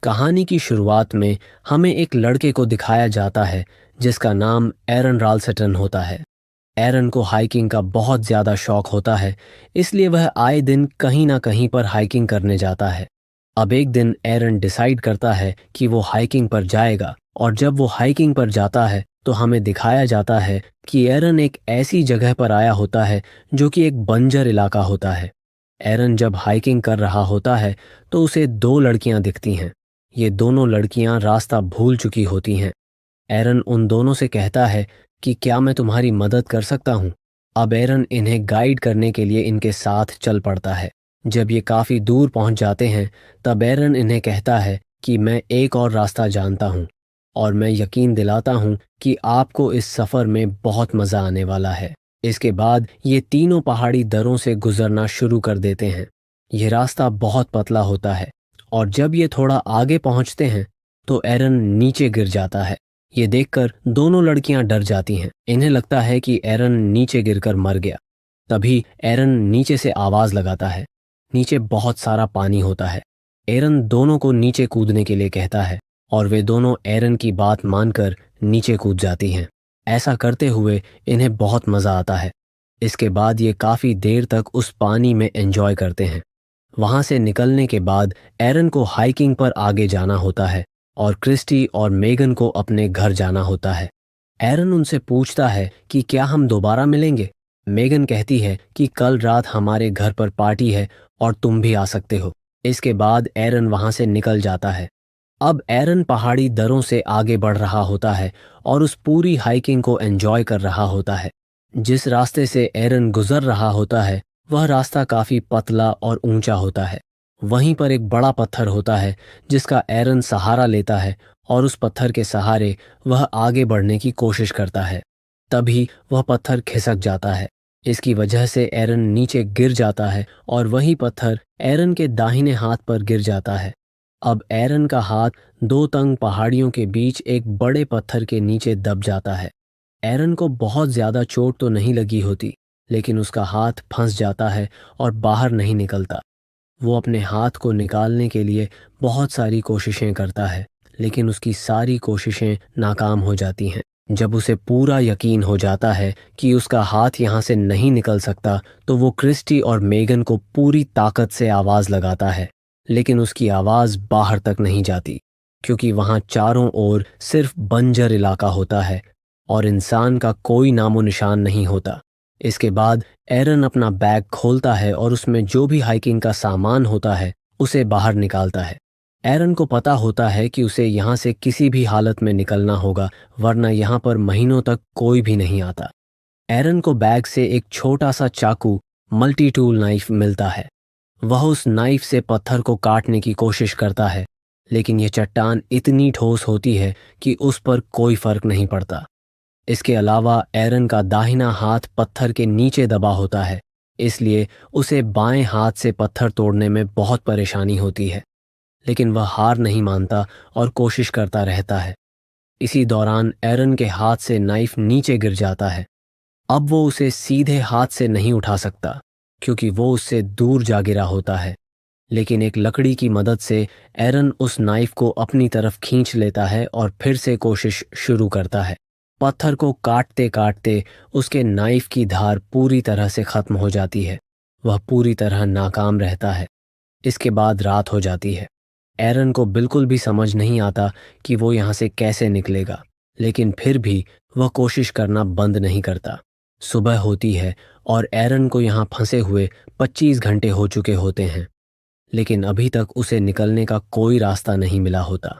कहानी की शुरुआत में हमें एक लड़के को दिखाया जाता है जिसका नाम एरन राल्सटन होता है। एरन को हाइकिंग का बहुत ज़्यादा शौक होता है, इसलिए वह आए दिन कहीं ना कहीं पर हाइकिंग करने जाता है। अब एक दिन एरन डिसाइड करता है कि वो हाइकिंग पर जाएगा, और जब वो हाइकिंग पर जाता है तो हमें दिखाया जाता है कि एरन एक ऐसी जगह पर आया होता है जो कि एक बंजर इलाका होता है। एरन जब हाइकिंग कर रहा होता है तो उसे दो लड़कियां दिखती हैं। ये दोनों लड़कियां रास्ता भूल चुकी होती हैं। एरन उन दोनों से कहता है कि क्या मैं तुम्हारी मदद कर सकता हूँ। अब एरन इन्हें गाइड करने के लिए इनके साथ चल पड़ता है। जब ये काफ़ी दूर पहुँच जाते हैं तब एरन इन्हें कहता है कि मैं एक और रास्ता जानता हूँ, और मैं यकीन दिलाता हूँ कि आपको इस सफ़र में बहुत मज़ा आने वाला है। इसके बाद ये तीनों पहाड़ी दर्रों से गुजरना शुरू कर देते हैं। ये रास्ता बहुत पतला होता है, और जब ये थोड़ा आगे पहुंचते हैं तो एरन नीचे गिर जाता है। ये देखकर दोनों लड़कियां डर जाती हैं। इन्हें लगता है कि एरन नीचे गिरकर मर गया। तभी एरन नीचे से आवाज लगाता है। नीचे बहुत सारा पानी होता है। एरन दोनों को नीचे कूदने के लिए कहता है, और वे दोनों एरन की बात मानकर नीचे कूद जाती हैं। ऐसा करते हुए इन्हें बहुत मज़ा आता है। इसके बाद ये काफ़ी देर तक उस पानी में एंजॉय करते हैं। वहां से निकलने के बाद एरन को हाइकिंग पर आगे जाना होता है, और क्रिस्टी और मेगन को अपने घर जाना होता है। एरन उनसे पूछता है कि क्या हम दोबारा मिलेंगे। मेगन कहती है कि कल रात हमारे घर पर पार्टी है और तुम भी आ सकते हो। इसके बाद एरन वहां से निकल जाता है। अब एरन पहाड़ी दरों से आगे बढ़ रहा होता है और उस पूरी हाइकिंग को एंजॉय कर रहा होता है। जिस रास्ते से एरन गुजर रहा होता है वह रास्ता काफी पतला और ऊंचा होता है। वहीं पर एक बड़ा पत्थर होता है जिसका एरन सहारा लेता है, और उस पत्थर के सहारे वह आगे बढ़ने की कोशिश करता है। तभी वह पत्थर खिसक जाता है। इसकी वजह से एरन नीचे गिर जाता है, और वही पत्थर एरन के दाहिने हाथ पर गिर जाता है। अब एरन का हाथ दो तंग पहाड़ियों के बीच एक बड़े पत्थर के नीचे दब जाता है। एरन को बहुत ज्यादा चोट तो नहीं लगी होती, लेकिन उसका हाथ फंस जाता है और बाहर नहीं निकलता। वो अपने हाथ को निकालने के लिए बहुत सारी कोशिशें करता है, लेकिन उसकी सारी कोशिशें नाकाम हो जाती हैं। जब उसे पूरा यकीन हो जाता है कि उसका हाथ यहाँ से नहीं निकल सकता, तो वो क्रिस्टी और मेगन को पूरी ताकत से आवाज़ लगाता है, लेकिन उसकी आवाज़ बाहर तक नहीं जाती, क्योंकि वहाँ चारों ओर सिर्फ बंजर इलाका होता है और इंसान का कोई नामो निशान नहीं होता। इसके बाद एरन अपना बैग खोलता है और उसमें जो भी हाइकिंग का सामान होता है उसे बाहर निकालता है। एरन को पता होता है कि उसे यहाँ से किसी भी हालत में निकलना होगा, वरना यहाँ पर महीनों तक कोई भी नहीं आता। एरन को बैग से एक छोटा सा चाकू मल्टी टूल नाइफ मिलता है। वह उस नाइफ से पत्थर को काटने की कोशिश करता है, लेकिन यह चट्टान इतनी ठोस होती है कि उस पर कोई फर्क नहीं पड़ता। इसके अलावा एरन का दाहिना हाथ पत्थर के नीचे दबा होता है, इसलिए उसे बाएं हाथ से पत्थर तोड़ने में बहुत परेशानी होती है। लेकिन वह हार नहीं मानता और कोशिश करता रहता है। इसी दौरान एरन के हाथ से नाइफ नीचे गिर जाता है। अब वो उसे सीधे हाथ से नहीं उठा सकता, क्योंकि वो उससे दूर जा गिरा होता है। लेकिन एक लकड़ी की मदद से एरन उस नाइफ को अपनी तरफ खींच लेता है और फिर से कोशिश शुरू करता है। पत्थर को काटते काटते उसके नाइफ की धार पूरी तरह से खत्म हो जाती है। वह पूरी तरह नाकाम रहता है। इसके बाद रात हो जाती है। एरन को बिल्कुल भी समझ नहीं आता कि वो यहाँ से कैसे निकलेगा, लेकिन फिर भी वह कोशिश करना बंद नहीं करता। सुबह होती है और एरन को यहाँ फंसे हुए 25 घंटे हो चुके होते हैं, लेकिन अभी तक उसे निकलने का कोई रास्ता नहीं मिला होता।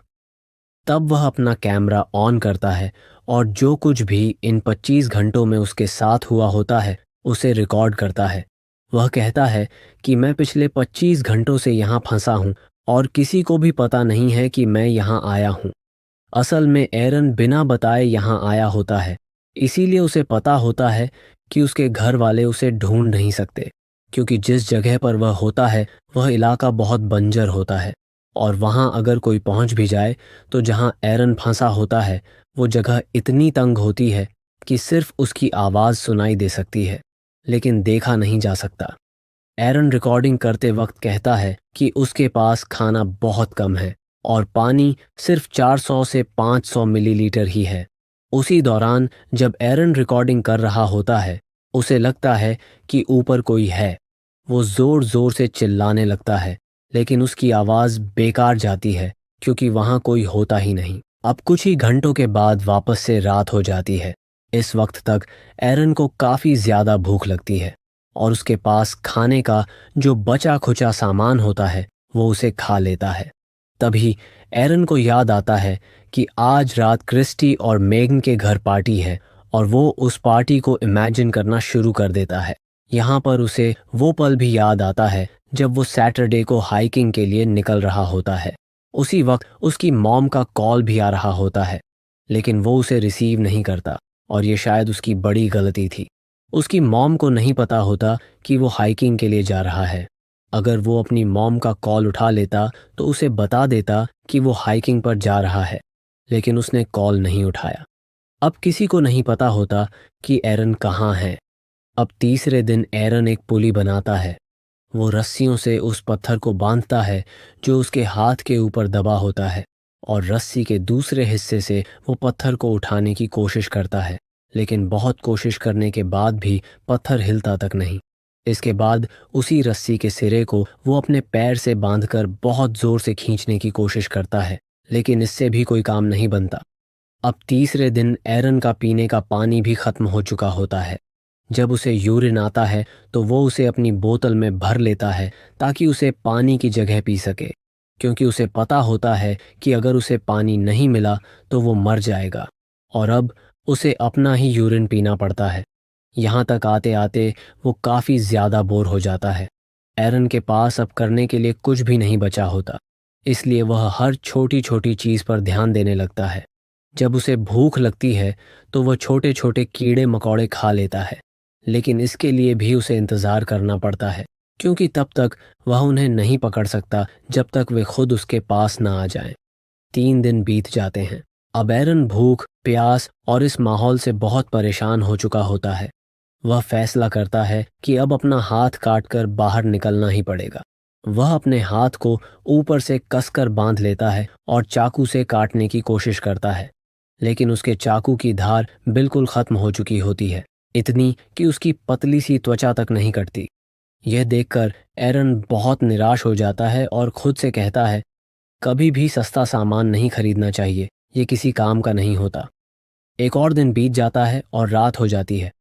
तब वह अपना कैमरा ऑन करता है और जो कुछ भी इन 25 घंटों में उसके साथ हुआ होता है उसे रिकॉर्ड करता है। वह कहता है कि मैं पिछले 25 घंटों से यहाँ फंसा हूँ और किसी को भी पता नहीं है कि मैं यहाँ आया हूँ। असल में एरन बिना बताए यहाँ आया होता है, इसीलिए उसे पता होता है कि उसके घर वाले उसे ढूंढ नहीं सकते, क्योंकि जिस जगह पर वह होता है वह इलाका बहुत बंजर होता है, और वहाँ अगर कोई पहुँच भी जाए तो जहाँ एरन फंसा होता है वो जगह इतनी तंग होती है कि सिर्फ उसकी आवाज़ सुनाई दे सकती है, लेकिन देखा नहीं जा सकता। एरन रिकॉर्डिंग करते वक्त कहता है कि उसके पास खाना बहुत कम है, और पानी सिर्फ 400 से 500 मिलीलीटर ही है। उसी दौरान जब एरन रिकॉर्डिंग कर रहा होता है, उसे लगता है कि ऊपर कोई है। वो ज़ोर ज़ोर से चिल्लाने लगता है, लेकिन उसकी आवाज़ बेकार जाती है क्योंकि वहाँ कोई होता ही नहीं। अब कुछ ही घंटों के बाद वापस से रात हो जाती है। इस वक्त तक एरन को काफ़ी ज़्यादा भूख लगती है और उसके पास खाने का जो बचा खुचा सामान होता है वो उसे खा लेता है। तभी एरन को याद आता है कि आज रात क्रिस्टी और मेगन के घर पार्टी है और वो उस पार्टी को इमेजिन करना शुरू कर देता है। यहाँ पर उसे वो पल भी याद आता है जब वो सैटरडे को हाइकिंग के लिए निकल रहा होता है। उसी वक्त उसकी मॉम का कॉल भी आ रहा होता है, लेकिन वो उसे रिसीव नहीं करता और ये शायद उसकी बड़ी गलती थी। उसकी मॉम को नहीं पता होता कि वो हाइकिंग के लिए जा रहा है। अगर वो अपनी मॉम का कॉल उठा लेता तो उसे बता देता कि वो हाइकिंग पर जा रहा है, लेकिन उसने कॉल नहीं उठाया। अब किसी को नहीं पता होता कि एरन कहाँ है। अब तीसरे दिन एरन एक पुली बनाता है। वो रस्सियों से उस पत्थर को बांधता है जो उसके हाथ के ऊपर दबा होता है और रस्सी के दूसरे हिस्से से वो पत्थर को उठाने की कोशिश करता है, लेकिन बहुत कोशिश करने के बाद भी पत्थर हिलता तक नहीं। इसके बाद उसी रस्सी के सिरे को वो अपने पैर से बांधकर बहुत जोर से खींचने की कोशिश करता है, लेकिन इससे भी कोई काम नहीं बनता। अब तीसरे दिन एरन का पीने का पानी भी खत्म हो चुका होता है। जब उसे यूरिन आता है तो वो उसे अपनी बोतल में भर लेता है ताकि उसे पानी की जगह पी सके, क्योंकि उसे पता होता है कि अगर उसे पानी नहीं मिला तो वो मर जाएगा। और अब उसे अपना ही यूरिन पीना पड़ता है। यहाँ तक आते आते वो काफ़ी ज़्यादा बोर हो जाता है। एरन के पास अब करने के लिए कुछ भी नहीं बचा होता, इसलिए वह हर छोटी छोटी चीज़ पर ध्यान देने लगता है। जब उसे भूख लगती है तो वह छोटे छोटे कीड़े मकोड़े खा लेता है, लेकिन इसके लिए भी उसे इंतज़ार करना पड़ता है, क्योंकि तब तक वह उन्हें नहीं पकड़ सकता जब तक वे खुद उसके पास ना आ जाएं। 3 दिन बीत जाते हैं। अब एरन भूख, प्यास और इस माहौल से बहुत परेशान हो चुका होता है। वह फैसला करता है कि अब अपना हाथ काटकर बाहर निकलना ही पड़ेगा। वह अपने हाथ को ऊपर से कसकर बांध लेता है और चाकू से काटने की कोशिश करता है, लेकिन उसके चाकू की धार बिल्कुल खत्म हो चुकी होती है, इतनी कि उसकी पतली सी त्वचा तक नहीं कटती। यह देखकर एरन बहुत निराश हो जाता है और खुद से कहता है, कभी भी सस्ता सामान नहीं खरीदना चाहिए, ये किसी काम का नहीं होता। एक और दिन बीत जाता है और रात हो जाती है।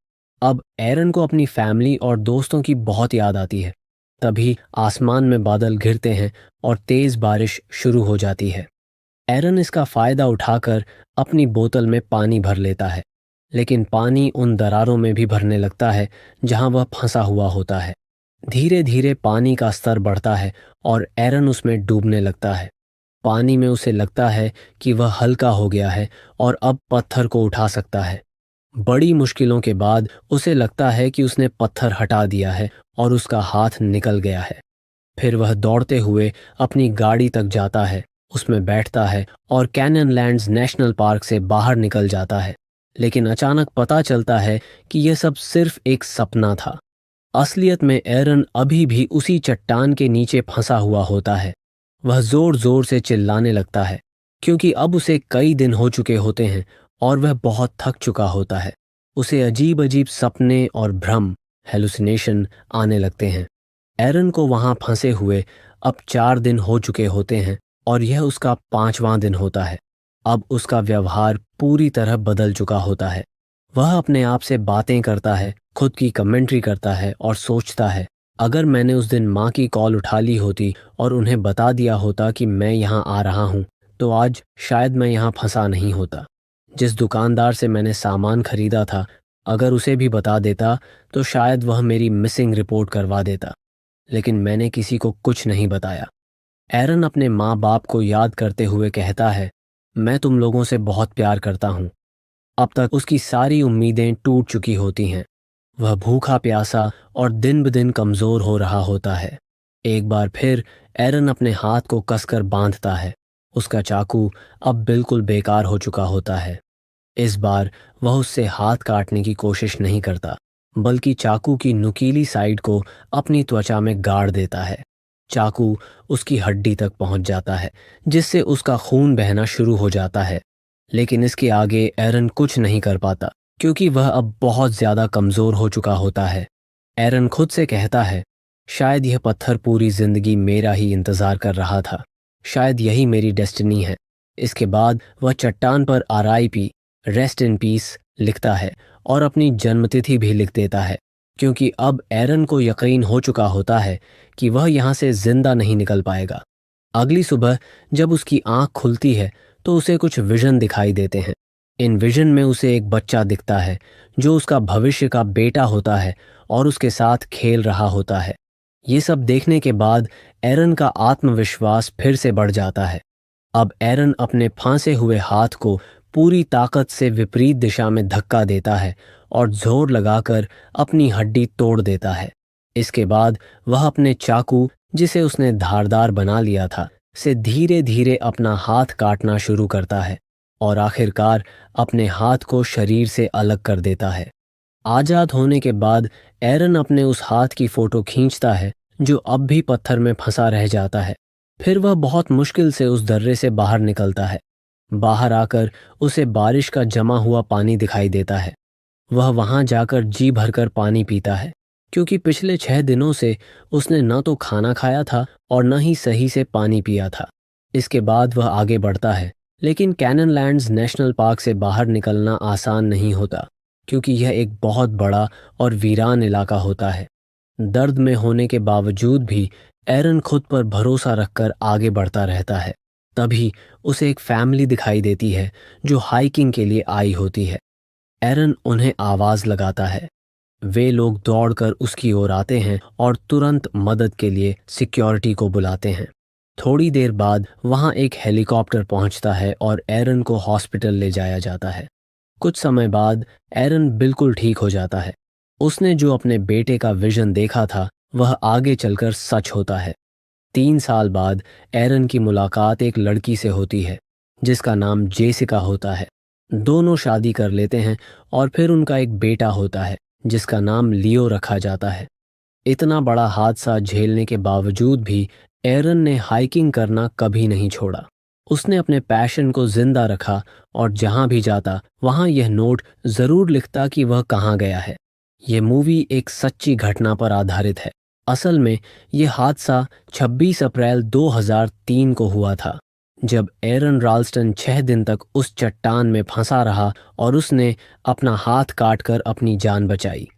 अब एरन को अपनी फैमिली और दोस्तों की बहुत याद आती है। तभी आसमान में बादल घिरते हैं और तेज बारिश शुरू हो जाती है। एरन इसका फायदा उठाकर अपनी बोतल में पानी भर लेता है, लेकिन पानी उन दरारों में भी भरने लगता है जहां वह फंसा हुआ होता है। धीरे धीरे पानी का स्तर बढ़ता है और एरन उसमें डूबने लगता है। पानी में उसे लगता है कि वह हल्का हो गया है और अब पत्थर को उठा सकता है। बड़ी मुश्किलों के बाद उसे लगता है कि उसने पत्थर हटा दिया है और उसका हाथ निकल गया है। फिर वह दौड़ते हुए अपनी गाड़ी तक जाता है, उसमें बैठता है और कैननलैंड्स नेशनल पार्क से बाहर निकल जाता है। लेकिन अचानक पता चलता है कि यह सब सिर्फ एक सपना था। असलियत में एरन अभी भी उसी चट्टान के नीचे फंसा हुआ होता है। वह जोर जोर से चिल्लाने लगता है, क्योंकि अब उसे कई दिन हो चुके होते हैं और वह बहुत थक चुका होता है। उसे अजीब अजीब सपने और भ्रम, हेलुसिनेशन आने लगते हैं। एरन को वहां फंसे हुए अब 4 दिन हो चुके होते हैं और यह उसका 5वां दिन होता है। अब उसका व्यवहार पूरी तरह बदल चुका होता है। वह अपने आप से बातें करता है, खुद की कमेंट्री करता है और सोचता है, अगर मैंने उस दिन माँ की कॉल उठा ली होती और उन्हें बता दिया होता कि मैं यहाँ आ रहा हूँ, तो आज शायद मैं यहाँ फंसा नहीं होता। जिस दुकानदार से मैंने सामान खरीदा था, अगर उसे भी बता देता तो शायद वह मेरी मिसिंग रिपोर्ट करवा देता, लेकिन मैंने किसी को कुछ नहीं बताया। एरन अपने माँ बाप को याद करते हुए कहता है, मैं तुम लोगों से बहुत प्यार करता हूँ। अब तक उसकी सारी उम्मीदें टूट चुकी होती हैं। वह भूखा प्यासा और दिन ब दिन कमज़ोर हो रहा होता है। एक बार फिर एरन अपने हाथ को कसकर बांधता है। उसका चाकू अब बिल्कुल बेकार हो चुका होता है। इस बार वह उससे हाथ काटने की कोशिश नहीं करता, बल्कि चाकू की नुकीली साइड को अपनी त्वचा में गाड़ देता है। चाकू उसकी हड्डी तक पहुंच जाता है, जिससे उसका खून बहना शुरू हो जाता है। लेकिन इसके आगे एरन कुछ नहीं कर पाता, क्योंकि वह अब बहुत ज़्यादा कमज़ोर हो चुका होता है। एरन खुद से कहता है, शायद यह पत्थर पूरी ज़िंदगी मेरा ही इंतज़ार कर रहा था, शायद यही मेरी डेस्टिनी है। इसके बाद वह चट्टान पर RIP, रेस्ट इन पीस लिखता है और अपनी जन्मतिथि भी लिख देता है, क्योंकि अब एरन को यकीन हो चुका होता है कि वह यहाँ से जिंदा नहीं निकल पाएगा। अगली सुबह जब उसकी आंख खुलती है तो उसे कुछ विजन दिखाई देते हैं। इन विजन में उसे एक बच्चा दिखता है जो उसका भविष्य का बेटा होता है और उसके साथ खेल रहा होता है। ये सब देखने के बाद एरन का आत्मविश्वास फिर से बढ़ जाता है। अब एरन अपने फांसे हुए हाथ को पूरी ताकत से विपरीत दिशा में धक्का देता है और जोर लगाकर अपनी हड्डी तोड़ देता है। इसके बाद वह अपने चाकू, जिसे उसने धारदार बना लिया था, से धीरे धीरे अपना हाथ काटना शुरू करता है और आखिरकार अपने हाथ को शरीर से अलग कर देता है। आज़ाद होने के बाद एरन अपने उस हाथ की फ़ोटो खींचता है जो अब भी पत्थर में फंसा रह जाता है। फिर वह बहुत मुश्किल से उस दर्रे से बाहर निकलता है। बाहर आकर उसे बारिश का जमा हुआ पानी दिखाई देता है। वह वहां जाकर जी भरकर पानी पीता है, क्योंकि पिछले 6 दिनों से उसने न तो खाना खाया था और न ही सही से पानी पिया था। इसके बाद वह आगे बढ़ता है, लेकिन कैननलैंड्स नेशनल पार्क से बाहर निकलना आसान नहीं होता, क्योंकि यह एक बहुत बड़ा और वीरान इलाका होता है। दर्द में होने के बावजूद भी एरन खुद पर भरोसा रखकर आगे बढ़ता रहता है। तभी उसे एक फैमिली दिखाई देती है जो हाइकिंग के लिए आई होती है। एरन उन्हें आवाज लगाता है। वे लोग दौड़कर उसकी ओर आते हैं और तुरंत मदद के लिए सिक्योरिटी को बुलाते हैं। थोड़ी देर बाद वहां एक हेलीकॉप्टर पहुंचता है और एरन को हॉस्पिटल ले जाया जाता है। कुछ समय बाद एरन बिल्कुल ठीक हो जाता है। उसने जो अपने बेटे का विजन देखा था वह आगे चलकर सच होता है। 3 साल बाद एरन की मुलाकात एक लड़की से होती है जिसका नाम जेसिका होता है। दोनों शादी कर लेते हैं और फिर उनका एक बेटा होता है जिसका नाम लियो रखा जाता है। इतना बड़ा हादसा झेलने के बावजूद भी एरन ने हाइकिंग करना कभी नहीं छोड़ा। उसने अपने पैशन को जिंदा रखा और जहां भी जाता वहां यह नोट जरूर लिखता कि वह कहाँ गया है। यह मूवी एक सच्ची घटना पर आधारित है। असल में यह हादसा 26 अप्रैल 2003 को हुआ था, जब एरन राल्स्टन 6 दिन तक उस चट्टान में फंसा रहा और उसने अपना हाथ काटकर अपनी जान बचाई।